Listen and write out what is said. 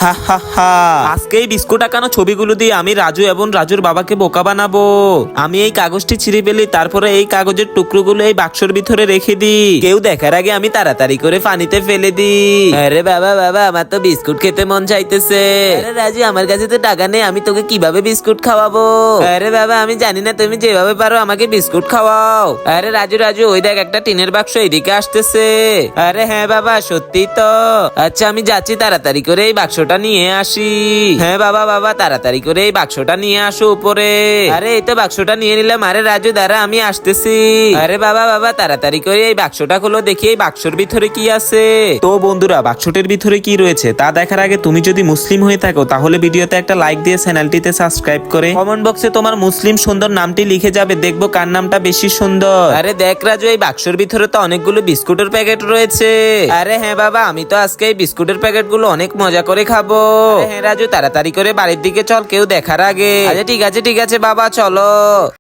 হা হা হা, আজকে এই বিস্কুট আঁকানো ছবিগুলো দিয়ে আমি রাজু এবং রাজুর বাবাকে বোকা বানাবো। আমি এই কাগজটি ছিঁড়ে ফেলি, তারপরে এই কাগজের টুকরোগুলো এই বাক্সর ভিতরে রেখে দিই। কেউ দেখার আগে আমি তাড়াতাড়ি করে পানিতে ফেলে দিই। আরে বাবা বাবা, আমার তো বিস্কুট খেতে মন চাইতেছে। আরে রাজু, আমার কাছে তো টাকা নেই, আমি তোকে কিভাবে বিস্কুট খাওয়াবো? আরে বাবা, আমি জানি না, তুমি যেভাবে পারো আমাকে বিস্কুট খাওয়াও। আরে রাজু রাজু, ওই দেখ একটা টিনের বাক্স এদিকে আসতেছে। আরে হ্যাঁ বাবা, সত্যি তো। আচ্ছা আমি যাচ্ছি, তাড়াতাড়ি করে এই বাক্সটা নিয়ে আসি। হ্যাঁ বাবা বাবা, তাড়াতাড়ি করে এই বাক্সটা নিয়ে আসো উপরে। আরে এই তো বাক্সটা নিয়ে নিলাম। আরে রাজু দাঁড়া, আমি আসতেছি। আরে বাবা বাবা, তাড়াতাড়ি করে এই বাক্সটা খুলো, দেখি এই বাক্সর ভিতরে কি আছে। তো বন্ধুরা, বাক্সটির ভিতরে কি রয়েছে তা দেখার আগে তুমি যদি মুসলিম হয়ে থাকো তাহলে ভিডিওতে একটা লাইক দিয়ে চ্যানেলটিতে সাবস্ক্রাইব করে কমেন্ট বক্সে তোমার মুসলিম সুন্দর নামটি লিখে যাবে, দেখবো কার নামটা বেশি সুন্দর। আরে দেখ রাজু, এই বাক্সর ভিতরে তো অনেকগুলো বিস্কুটের প্যাকেট রয়েছে। আরে হ্যাঁ বাবা, আমি তো আজকে এই বিস্কুটের প্যাকেট গুলো অনেক মজা করে খাবো। হ্যাঁ রাজু, তাড়াতাড়ি করে বাড়ির দিকে চল, কেউ দেখার আগে। আচ্ছা ঠিক আছে ঠিক আছে বাবা, চলো।